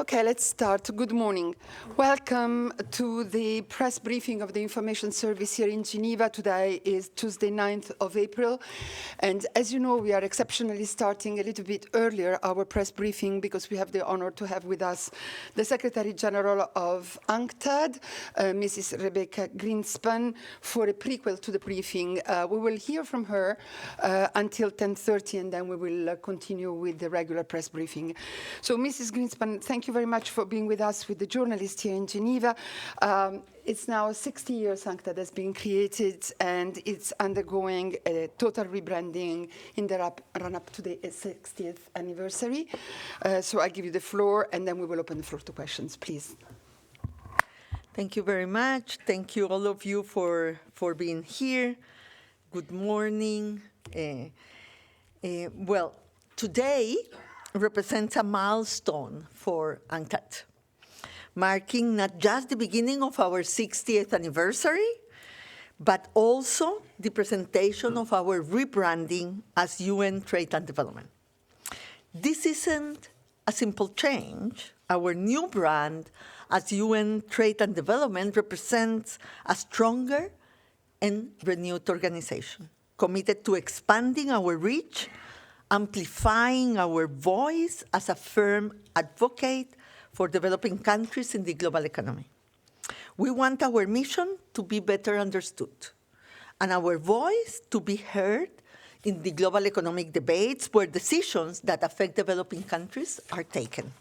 Okay, let's start. Good morning. Welcome to the press briefing of the Information Service here in Geneva. Today is Tuesday, 9th of April. And as you know, we are exceptionally starting a little bit earlier our press briefing because we have the honor to have with us the Secretary General of UNCTAD, Mrs. Rebeca Grynspan, for a prequel to the briefing. We will hear from her until 10:30, and then we will continue with the regular press briefing. So, Mrs. Grynspan, thank you very much for being with us, with the journalists here in Geneva. It's now 60 years UNCTAD has been created, and it's undergoing a total rebranding in the run-up to the 60th anniversary. So I give you the floor, and then we will open the floor to questions, please. Thank you very much. Thank you, all of you, for being here. Good morning. Well, today represents a milestone for UNCTAD, marking not just the beginning of our 60th anniversary, but also the presentation of our rebranding as UN Trade and Development. This isn't a simple change. Our new brand as UN Trade and Development represents a stronger and renewed organization, committed to expanding our reach, amplifying our voice as a firm advocate for developing countries in the global economy. We want our mission to be better understood and our voice to be heard in the global economic debates where decisions that affect developing countries are taken.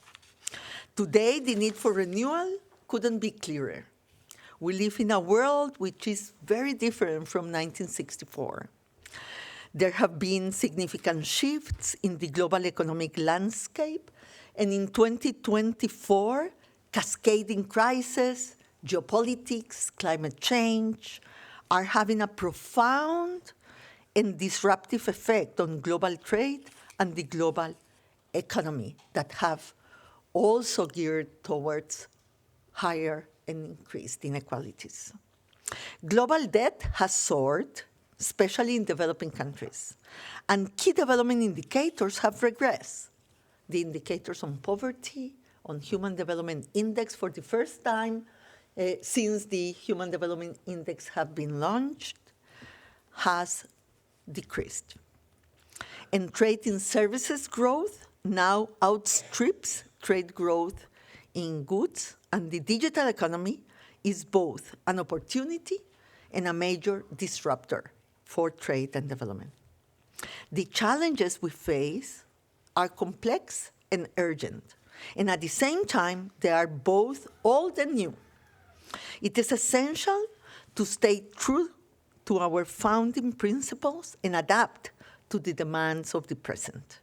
Today, the need for renewal couldn't be clearer. We live in a world which is very different from 1964. There have been significant shifts in the global economic landscape, and in 2024, cascading crises, geopolitics, climate change are having a profound and disruptive effect on global trade and the global economy that have also geared towards higher and increased inequalities. Global debt has soared, especially in developing countries, and key development indicators have regressed. The indicators on poverty, on Human Development Index for the first time since the Human Development Index have been launched, has decreased. And trade in services growth now outstrips trade growth in goods, and the digital economy is both an opportunity and a major disruptor for trade and development. The challenges we face are complex and urgent, and at the same time, they are both old and new. It is essential to stay true to our founding principles and adapt to the demands of the present.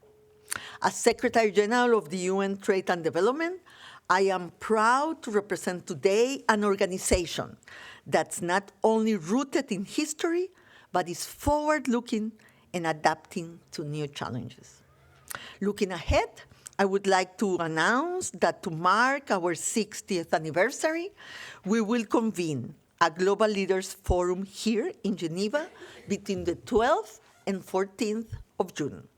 As Secretary General of the UN Trade and Development, I am proud to represent today an organization that's not only rooted in history, but is forward-looking and adapting to new challenges. Looking ahead, I would like to announce that to mark our 60th anniversary, we will convene a Global Leaders Forum here in Geneva between the 12th and 14th of June.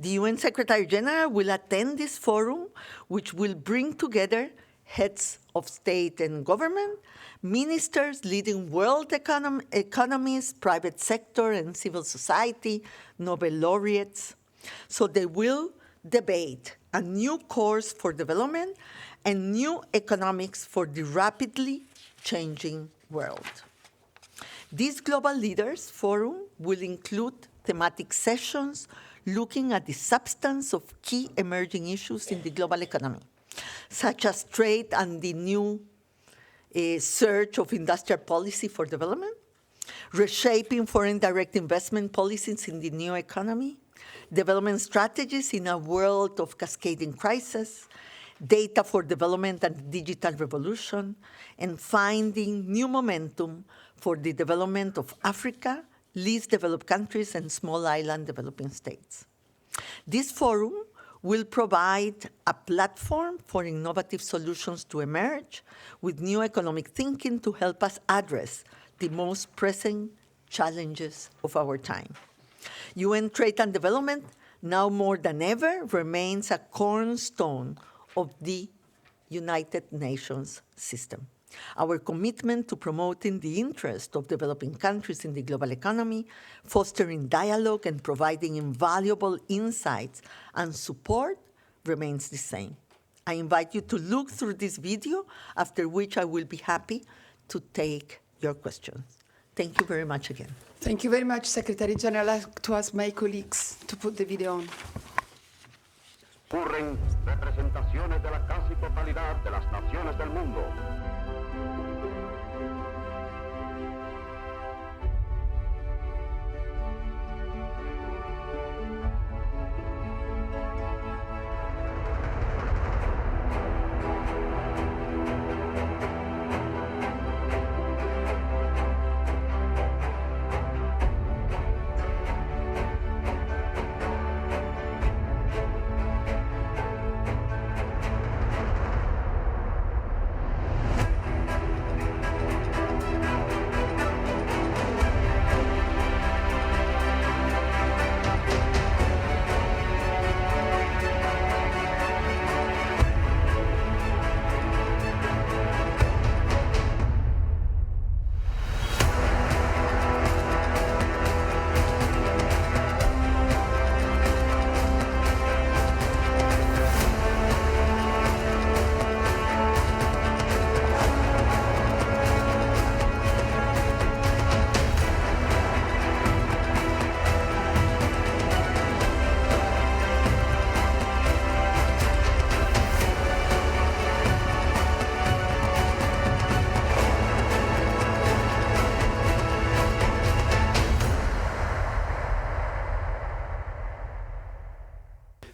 The UN Secretary General will attend this forum, which will bring together heads of state and government, ministers leading world economies, private sector and civil society, Nobel laureates. So they will debate a new course for development and new economics for the rapidly changing world. This Global Leaders Forum will include thematic sessions looking at the substance of key emerging issues in the global economy, such as trade and the new search of industrial policy for development, reshaping foreign direct investment policies in the new economy, development strategies in a world of cascading crises, data for development and digital revolution, and finding new momentum for the development of Africa, least developed countries, and small island developing states. This forum will provide a platform for innovative solutions to emerge with new economic thinking to help us address the most pressing challenges of our time. UN Trade and Development, now more than ever, remains a cornerstone of the United Nations system. Our commitment to promoting the interest of developing countries in the global economy, fostering dialogue and providing invaluable insights and support remains the same. I invite you to look through this video, after which I will be happy to take your questions. Thank you very much again. Thank you very much, Secretary General. I'd like to ask my colleagues to put the video on. Ocurren representaciones de la casi totalidad de las naciones del mundo.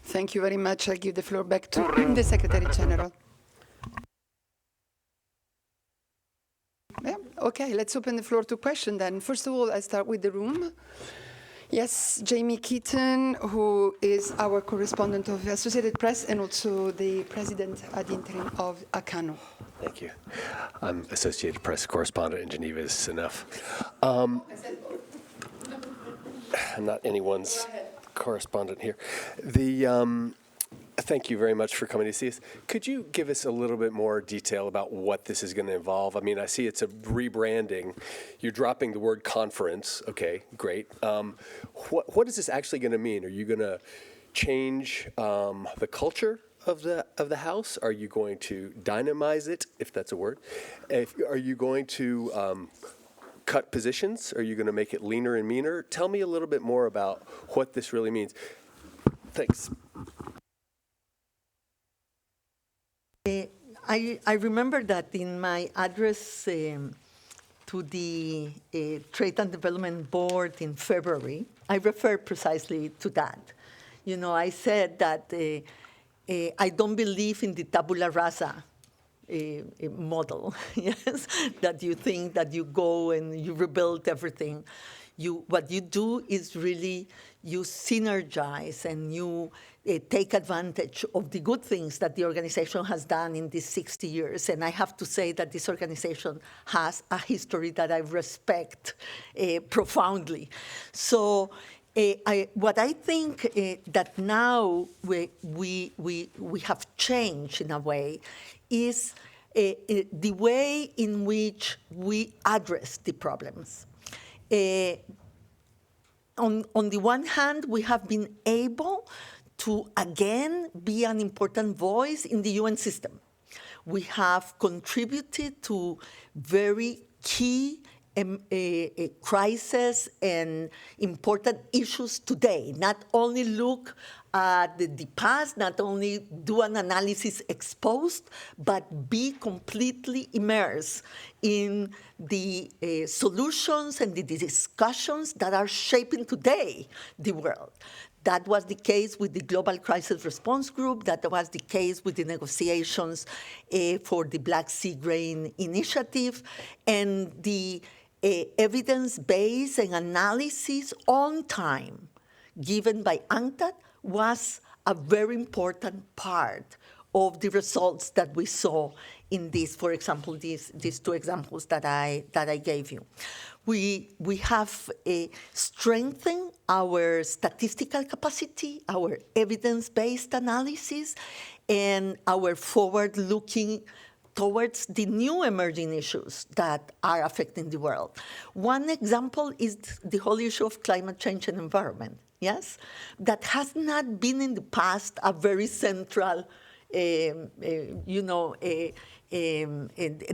Thank you very much. I'll give the floor back to the Secretary General. Yeah, okay, let's open the floor to questions then. First of all, I start with the room. Yes, Jamie Keaton, who is our correspondent of the Associated Press and also the president ad interim of ACANO. Thank you. I'm Associated Press correspondent in Geneva. Is enough. I'm not anyone's correspondent here. Thank you very much for coming to see us. Could you give us a little bit more detail about what this is going to involve? I mean, I see it's a rebranding. You're dropping the word conference. Okay, great. What is this actually going to mean? Are you going to change the culture of the house? Are you going to dynamize it, if that's a word? Are you going to cut positions? Are you going to make it leaner and meaner? Tell me a little bit more about what this really means. Thanks. I remember that in my address to the Trade and Development Board in February, I referred precisely to that. You know, I said that I don't believe in the tabula rasa model, yes, that you think that you go and you rebuild everything. What you do is really you synergize and you take advantage of the good things that the organization has done in these 60 years. And I have to say that this organization has a history that I respect profoundly. So what I think that now we have changed in a way is the way in which we address the problems. On the one hand, we have been able to, again, be an important voice in the UN system. We have contributed to very key crises and important issues today. Not only look at the past, not only do an analysis ex post, but be completely immersed in the solutions and the discussions that are shaping today the world. That was the case with the Global Crisis Response Group. That was the case with the negotiations for the Black Sea Grain Initiative. And the evidence-based and analysis on time given by UNCTAD was a very important part of the results that we saw in this, for example, these two examples that I gave you. We have strengthened our statistical capacity, our evidence-based analysis, and our forward-looking towards the new emerging issues that are affecting the world. One example is the whole issue of climate change and environment, yes? That has not been in the past a very central,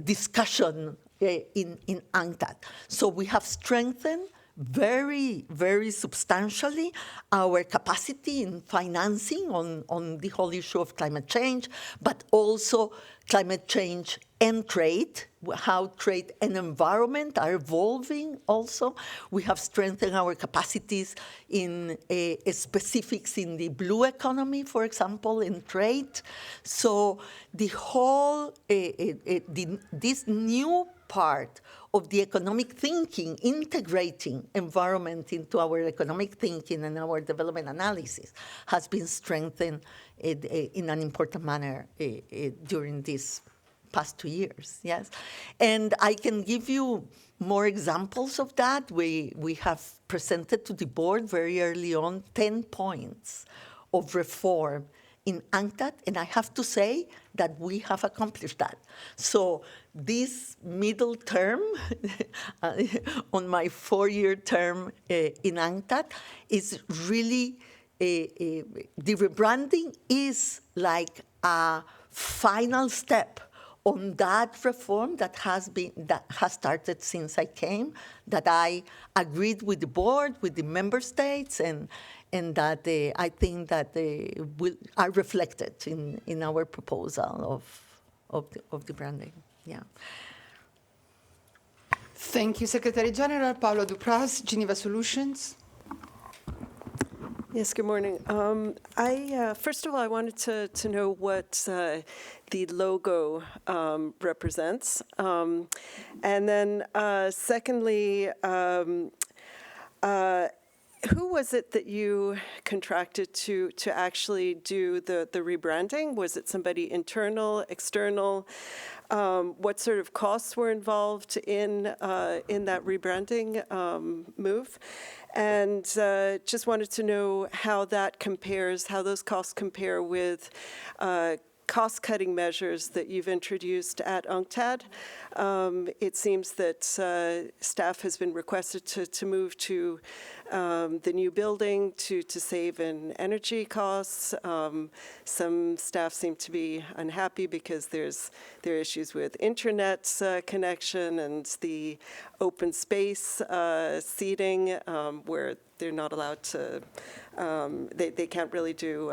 discussion in UNCTAD. So we have strengthened very, very substantially our capacity in financing on the whole issue of climate change, but also climate change and trade, how trade and environment are evolving also. We have strengthened our capacities in specifics in the blue economy, for example, in trade. So the whole, this new part of the economic thinking, integrating environment into our economic thinking and our development analysis, has been strengthened in an important manner during these past 2 years, yes? And I can give you more examples of that. We have presented to the board very early on 10 points of reform in UNCTAD, and I have to say that we have accomplished that. So this middle term, on my 4-year term in UNCTAD, is really, the rebranding is like a final step on that reform that has started since I came, that I agreed with the board, with the member states, and that I think that are reflected in our proposal of the branding. Yeah. Thank you, Secretary General. Paolo Dupras, Geneva Solutions. Yes, good morning. First of all, I wanted to know what the logo represents. And then secondly, who was it that you contracted to actually do the rebranding? Was it somebody internal, external? What sort of costs were involved in that rebranding move? And just wanted to know how that compares, how those costs compare with cost-cutting measures that you've introduced at UNCTAD. It seems that staff has been requested to move to the new building to save in energy costs. Some staff seem to be unhappy because there are issues with internet connection and the open space seating where they're not allowed to, they can't really do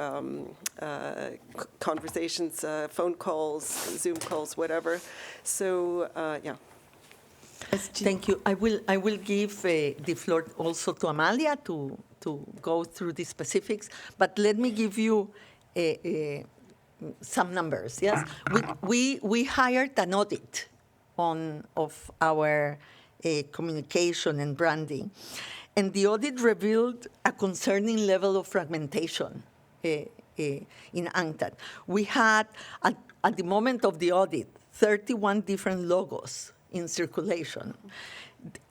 conversations, phone calls, Zoom calls, whatever. So, yeah. Thank you. I will give the floor also to Amalia to go through the specifics, but let me give you some numbers. Yes, we hired an audit of our communication and branding, and the audit revealed a concerning level of fragmentation in UNCTAD. We had at the moment of the audit 31 different logos in circulation,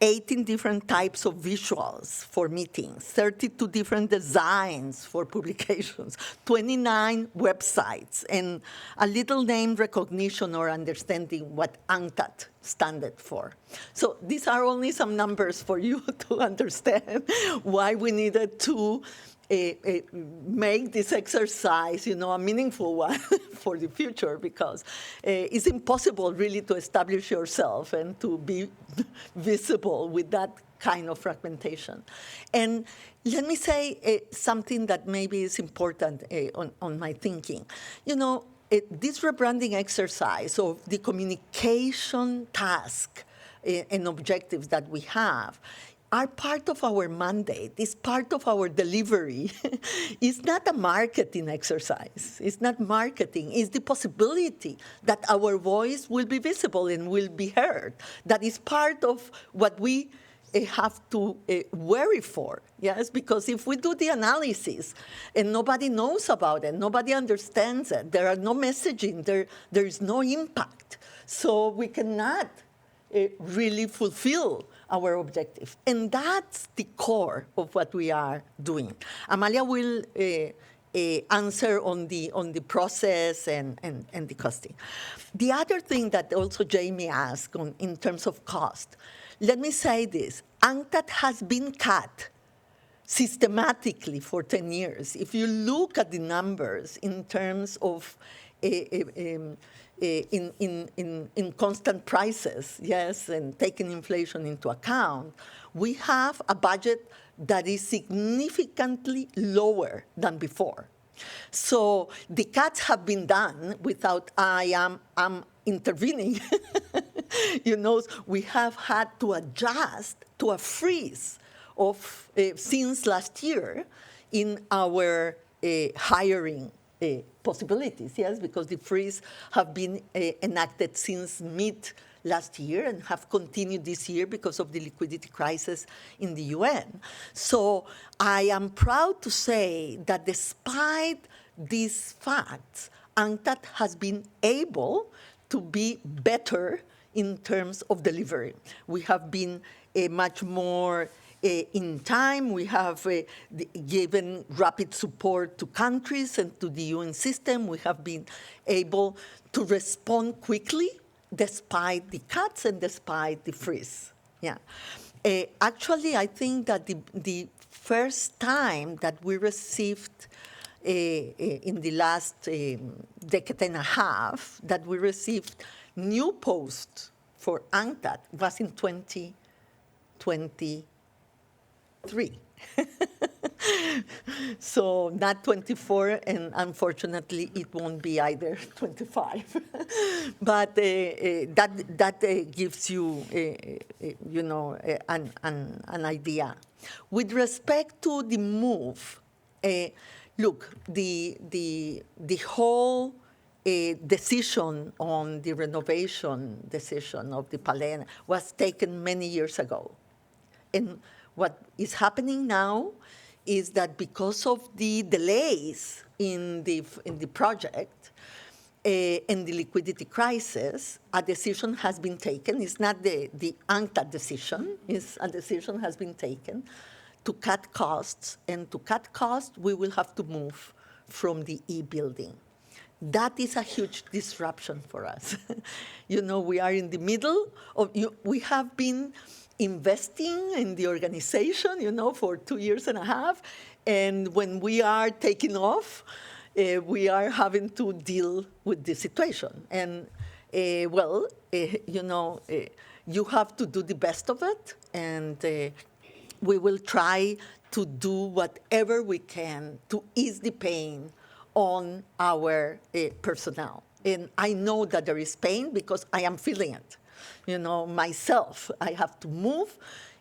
18 different types of visuals for meetings, 32 different designs for publications, 29 websites, and a little name recognition or understanding what UNCTAD standard for. So these are only some numbers for you to understand why we needed to make this exercise, a meaningful one for the future, because it's impossible really to establish yourself and to be visible with that kind of fragmentation. And let me say something that maybe is important on my thinking. This rebranding exercise of the communication task and objectives that we have are part of our mandate, is part of our delivery. It's not a marketing exercise. It's not marketing. It's the possibility that our voice will be visible and will be heard. That is part of what we have to worry for, yes? Because if we do the analysis and nobody knows about it, nobody understands it, there are no messaging, there is no impact. So we cannot really fulfill our objective. And that's the core of what we are doing. Amalia will answer on the process and the costing. The other thing that also Jamie asked in terms of cost, let me say this. UNCTAD has been cut systematically for 10 years. If you look at the numbers in terms of in constant prices, yes, and taking inflation into account, we have a budget that is significantly lower than before. So the cuts have been done without I'm intervening. We have had to adjust to a freeze of since last year in our hiring possibilities, yes, because the freeze have been enacted since mid last year and have continued this year because of the liquidity crisis in the UN. So I am proud to say that despite these facts, UNCTAD has been able to be better in terms of delivery. We have been much more in time. We have given rapid support to countries and to the UN system. We have been able to respond quickly despite the cuts and despite the freeze. Yeah. Actually, I think that the first time that we received in the last decade and a half that we received new posts for UNCTAD was in 2023. So not 24, and unfortunately it won't be either 25. But that gives you, an idea. With respect to the move, look, the whole decision on the renovation decision of the Palais was taken many years ago. And what is happening now is that because of the delays in the project and the liquidity crisis, a decision has been taken. It's not the UNCTAD decision. It's a decision has been taken to cut costs. And to cut costs, we will have to move from the E-building. That is a huge disruption for us. We are in the middle of, we have been investing in the organization, for 2.5 years. And when we are taking off, we are having to deal with this situation. And, you have to do the best of it. And we will try to do whatever we can to ease the pain on our personnel. And I know that there is pain because I am feeling it. Myself, I have to move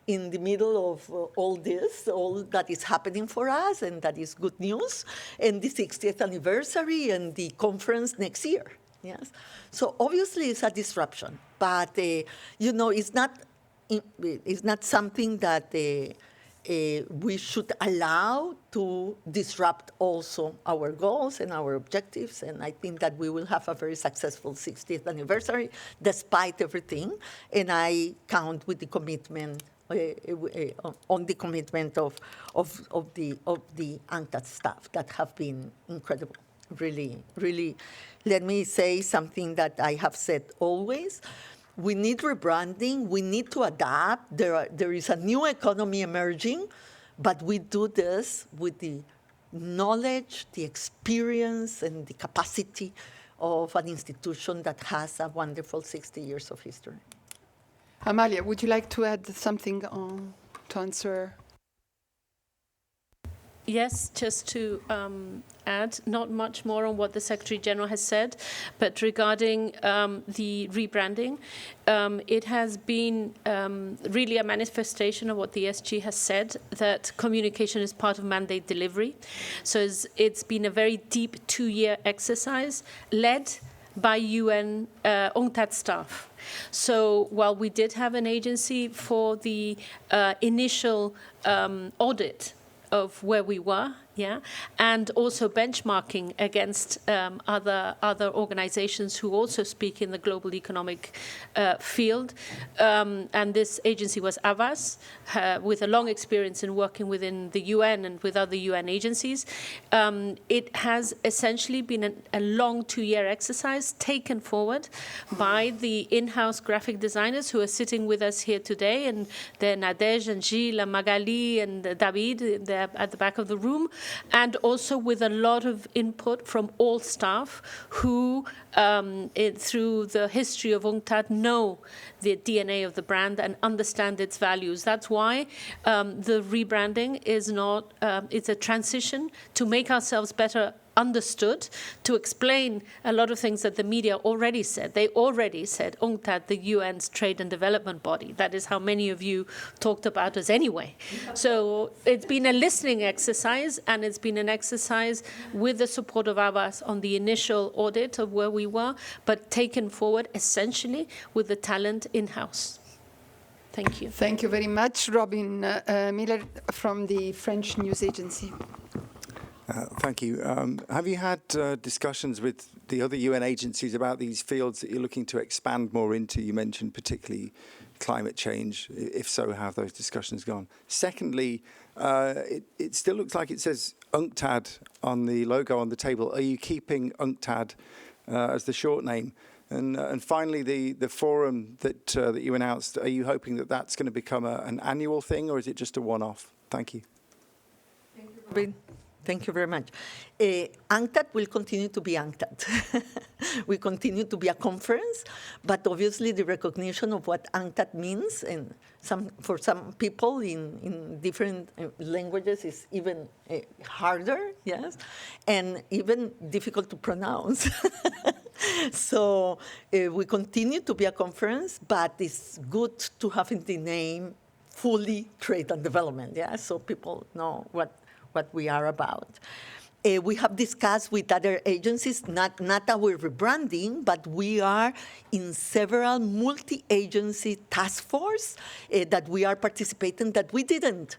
in the middle of all that is happening for us, and that is good news, and the 60th anniversary and the conference next year. Yes, so obviously it's a disruption, but it's not something that we should allow to disrupt also our goals and our objectives. And I think that we will have a very successful 60th anniversary despite everything. And I count with the commitment, on the commitment of the UNCTAD staff that have been incredible. Really, really, let me say something that I have said always. We need rebranding. We need to adapt. There is a new economy emerging, but we do this with the knowledge, the experience, and the capacity of an institution that has a wonderful 60 years of history. Amalia, would you like to add something to answer? Yes, just to add, not much more on what the Secretary General has said, but regarding the rebranding, it has been really a manifestation of what the SG has said, that communication is part of mandate delivery. So it's been a very deep 2-year exercise led by UN UNCTAD staff. So while we did have an agency for the initial audit of where we were Yeah, and also benchmarking against other organizations who also speak in the global economic field. And this agency was AVAS, with a long experience in working within the UN and with other UN agencies. It has essentially been a long 2-year exercise taken forward by the in-house graphic designers who are sitting with us here today, and they're Nadej and Gilles and Magali and David, they're at the back of the room. And also with a lot of input from all staff who, through the history of UNCTAD, know the DNA of the brand and understand its values. That's why the rebranding is not, it's a transition to make ourselves better understood, to explain a lot of things that the media already said. They already said UNCTAD, the UN's trade and development body. That is how many of you talked about us anyway. So it's been a listening exercise, and it's been an exercise with the support of Abbas on the initial audit of where we were, but taken forward essentially with the talent in-house. Thank you. Thank you very much. Robin Miller from the French news agency. Thank you. Have you had discussions with the other UN agencies about these fields that you're looking to expand more into? You mentioned particularly climate change. If so, how have those discussions gone? Secondly, it still looks like it says UNCTAD on the logo on the table. Are you keeping UNCTAD as the short name? And finally, the forum that you announced, are you hoping that that's going to become an annual thing, or is it just a one-off? Thank you. Thank you, Robin. Thank you very much. UNCTAD will continue to be UNCTAD. We continue to be a conference, but obviously the recognition of what UNCTAD means, and for some people in different languages, is even harder, yes, and even difficult to pronounce. So we continue to be a conference, but it's good to have in the name fully trade and development, yeah, so people know what we are about. We have discussed with other agencies, not our rebranding, but we are in several multi-agency task force that we are participating that we didn't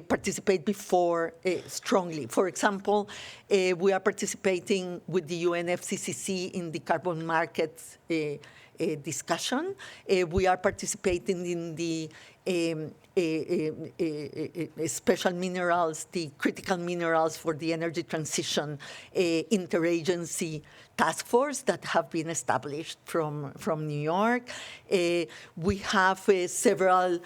participate before strongly. For example, we are participating with the UNFCCC in the carbon markets discussion. We are participating in the special minerals, the critical minerals for the energy transition interagency task force that have been established from New York. We have several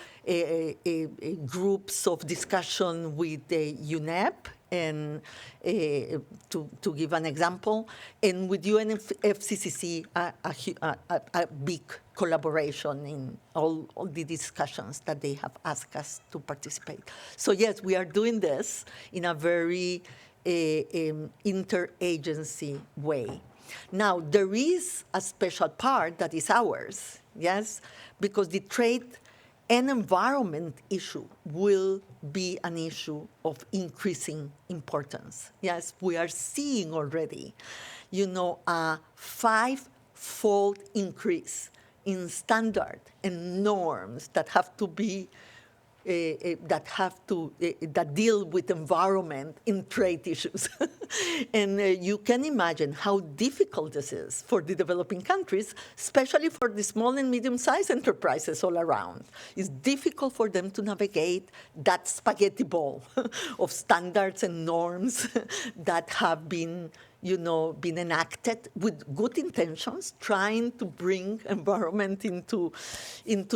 groups of discussion with the UNEP, and to give an example, and with UNFCCC, a big collaboration in all the discussions that they have asked us to participate. So yes, we are doing this in a very interagency way. Now, there is a special part that is ours, yes, because the trade and environment issue will be an issue of increasing importance. Yes, we are seeing already, a 5-fold increase in standard and norms that have to be that deal with environment in trade issues. And you can imagine how difficult this is for the developing countries, especially for the small and medium-sized enterprises all around. It's difficult for them to navigate that spaghetti ball of standards and norms that have been been enacted with good intentions, trying to bring environment into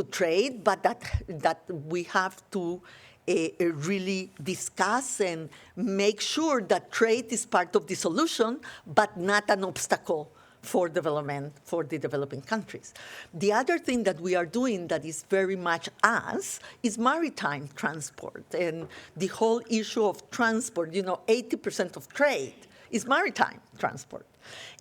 trade, but that we have to really discuss and make sure that trade is part of the solution, but not an obstacle for development for the developing countries. The other thing that we are doing that is very much us is maritime transport, and the whole issue of transport. 80% of trade is maritime transport.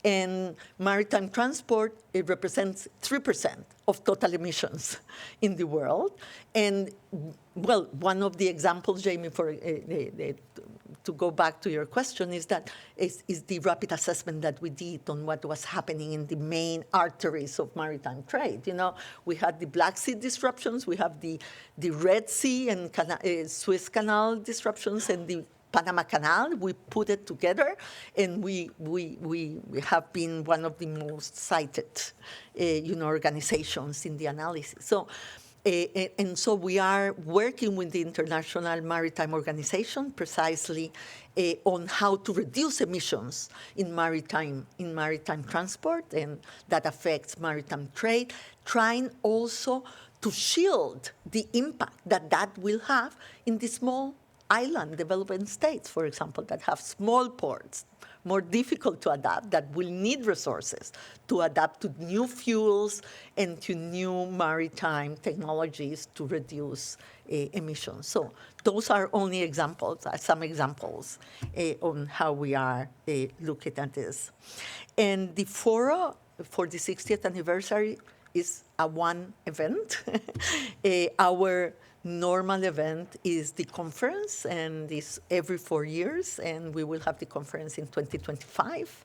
And maritime transport, it represents 3% of total emissions in the world. And, well, one of the examples, Jamie, to go back to your question, is the rapid assessment that we did on what was happening in the main arteries of maritime trade. We had the Black Sea disruptions, we have the Red Sea and Suez Canal disruptions, and the Panama Canal. We put it together, and we have been one of the most cited, organizations in the analysis. So. And so we are working with the International Maritime Organization precisely on how to reduce emissions in maritime transport, and that affects maritime trade, trying also to shield the impact that will have in the small island developing states, for example, that have small ports, more difficult to adapt, that will need resources to adapt to new fuels and to new maritime technologies to reduce emissions. So those are only examples, some examples on how we are looking at this. And the forum for the 60th anniversary is a one event. Our normal event is the conference, and it's every 4 years, and we will have the conference in 2025.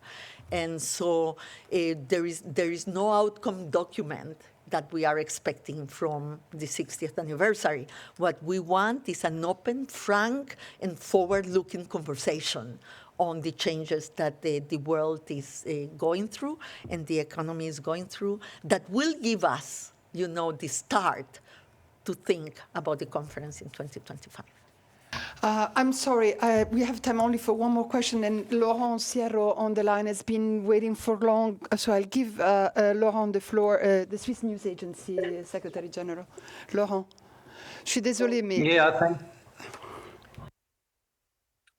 And so there is no outcome document that we are expecting from the 60th anniversary. What we want is an open, frank, and forward-looking conversation on the changes that the world is going through and the economy is going through that will give us, the start to think about the conference in 2025. I'm sorry, we have time only for one more question, and Laurent Sierro on the line has been waiting for long, so I'll give Laurent the floor, the Swiss News Agency Secretary General. Laurent, je suis désolée, mais... Yeah,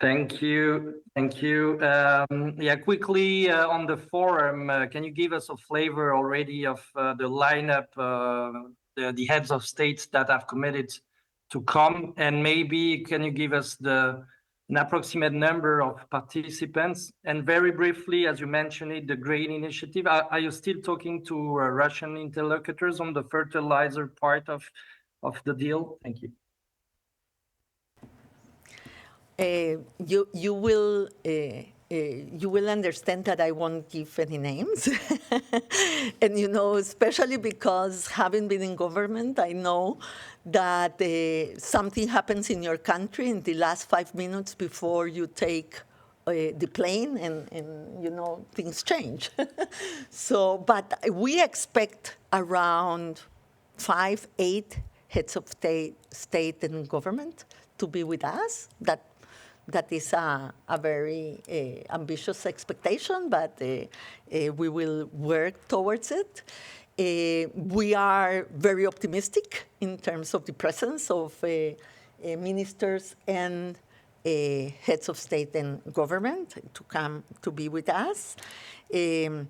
thank you. Yeah, quickly on the forum, can you give us a flavor already of the lineup, the heads of states that have committed to come, and maybe can you give us an approximate number of participants? And very briefly, as you mentioned it, the grain initiative, are you still talking to Russian interlocutors on the fertilizer part of the deal? Thank you. You will understand that I won't give any names. And, especially because having been in government, I know that something happens in your country in the last 5 minutes before you take the plane, and things change. So, but we expect around 5-8 heads of state and government to be with us. That is a very ambitious expectation, but we will work towards it. We are very optimistic in terms of the presence of ministers and heads of state and government to come to be with us. And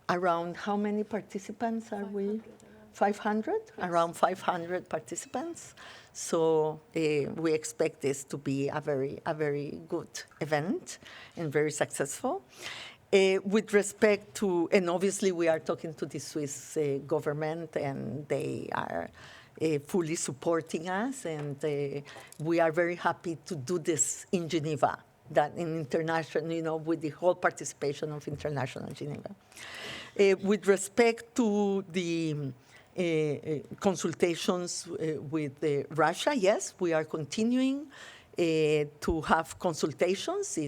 around how many participants are we? 500? Around 500 participants. So we expect this to be a very good event and very successful. With respect to, and obviously we are talking to the Swiss government, and they are fully supporting us, and we are very happy to do this in Geneva, that in international, with the whole participation of International Geneva. With respect to the consultations with Russia, yes, we are continuing to have consultations.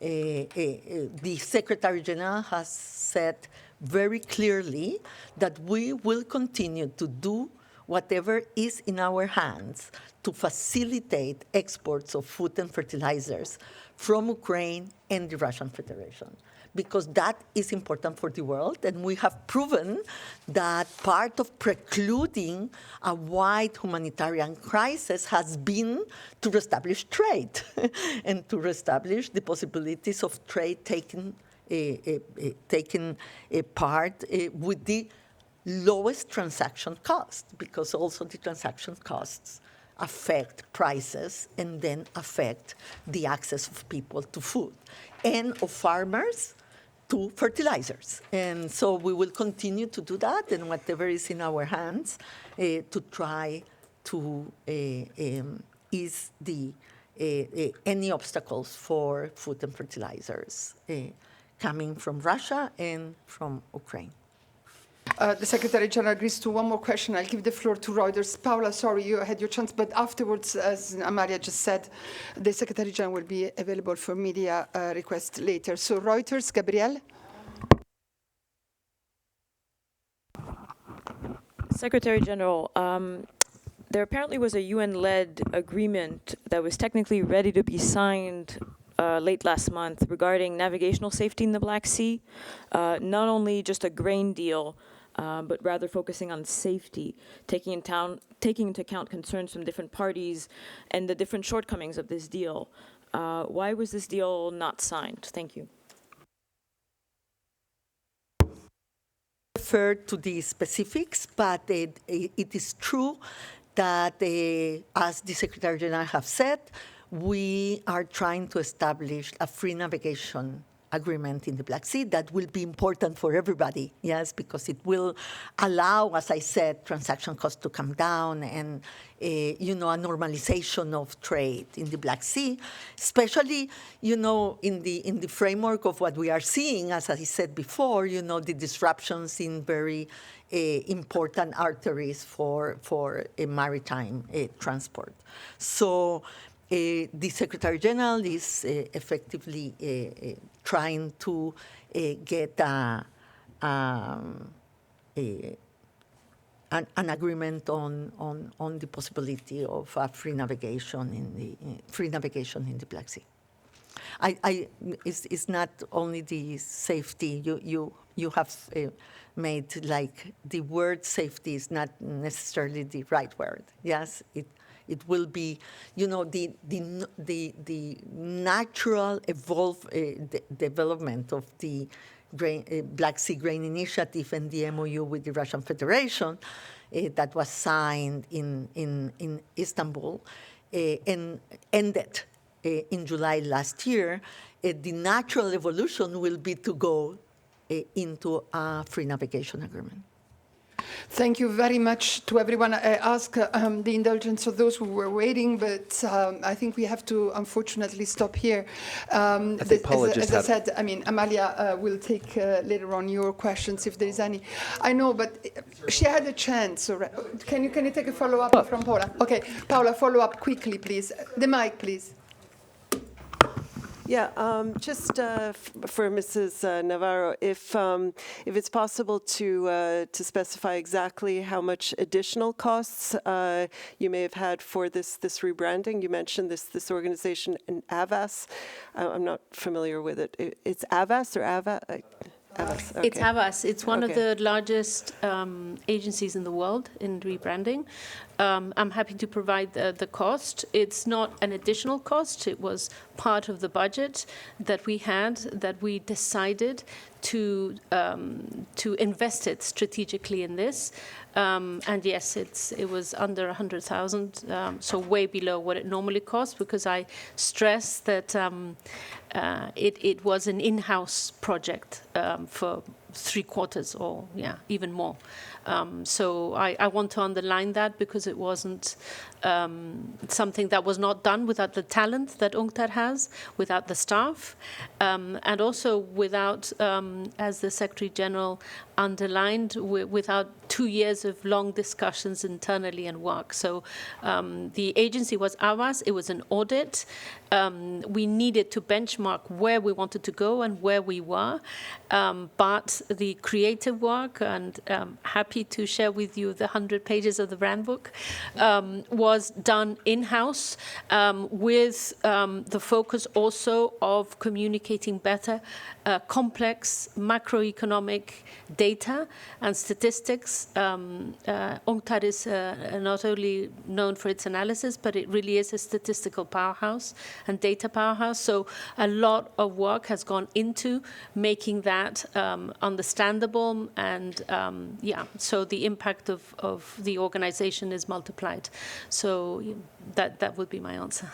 The Secretary General has said very clearly that we will continue to do whatever is in our hands to facilitate exports of food and fertilizers from Ukraine and the Russian Federation, because that is important for the world. And we have proven that part of precluding a wide humanitarian crisis has been to reestablish trade and to reestablish the possibilities of trade taking part with the lowest transaction cost, because also the transaction costs affect prices and then affect the access of people to food and of farmers to fertilizers. And so we will continue to do that, and whatever is in our hands to try to ease any obstacles for food and fertilizers coming from Russia and from Ukraine. the Secretary General agrees to one more question, I'll give the floor to Reuters. Paula, sorry, you had your chance, but afterwards, as Amalia just said, the Secretary General will be available for media requests later. So Reuters, Gabrielle? Secretary General, there apparently was a UN-led agreement that was technically ready to be signed late last month regarding navigational safety in the Black Sea. Not only just a grain deal, but rather focusing on safety, taking into account concerns from different parties and the different shortcomings of this deal. Why was this deal not signed? Thank you. Refer to the specifics, but it is true that, as the Secretary General have said, we are trying to establish a free navigation agreement in the Black Sea that will be important for everybody, yes, because it will allow, as I said, transaction costs to come down and, a normalization of trade in the Black Sea, especially, in the framework of what we are seeing, as I said before, the disruptions in very important arteries for maritime transport. So the Secretary General is effectively trying to get an agreement on the possibility of free navigation in the Black Sea. It's not only the safety. You have made like the word safety is not necessarily the right word. Yes, it will be, the natural development of the Black Sea Grain Initiative and the MOU with the Russian Federation that was signed in Istanbul and ended in July last year. The natural evolution will be to go into a free navigation agreement. Thank you very much to everyone. I ask the indulgence of those who were waiting, but I think we have to unfortunately stop here. As I said, Amalia will take later on your questions if there is any. I know, but she had a chance. Can you take a follow-up from Paula? Okay, Paula, follow up quickly, please. The mic, please. Yeah, just for Mrs. Navarro, if it's possible to specify exactly how much additional costs you may have had for this rebranding. You mentioned this organization in Avas. I'm not familiar with it. It's Avas or Ava? Avas, okay. It's Avas. It's one of the largest agencies in the world in rebranding. I'm happy to provide the cost. It's not an additional cost. It was part of the budget that we had, that we decided to invest it strategically in this. And yes, it was under 100,000, so way below what it normally costs, because I stress that it was an in-house project for 3/4 or even more. So I want to underline that, because it wasn't something that was not done without the talent that UNCTAD has, without the staff, and also without, as the Secretary General underlined, without 2 years of long discussions internally and work. So the agency was ours. It was an audit. We needed to benchmark where we wanted to go and where we were. But the creative work, and happy to share with you the 100 pages of the brand book, was done in-house with the focus also of communicating better complex macroeconomic data and statistics. UNCTAD is not only known for its analysis, but it really is a statistical powerhouse and data powerhouse. So a lot of work has gone into making that understandable, and so the impact of the organization is multiplied. So that would be my answer.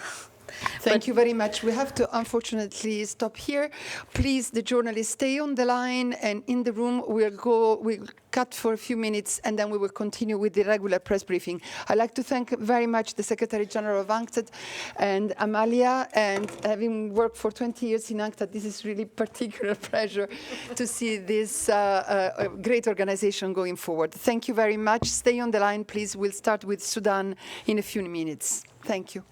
Thank you very much. We have to unfortunately stop here. Please, the journalists, stay on the line, and in the room we'll cut for a few minutes, and then we will continue with the regular press briefing. I'd like to thank very much the Secretary General of UNCTAD and Amalia, and having worked for 20 years in UNCTAD, this is really particular pleasure to see this great organization going forward. Thank you very much. Stay on the line, please. We'll start with Sudan in a few minutes. Thank you.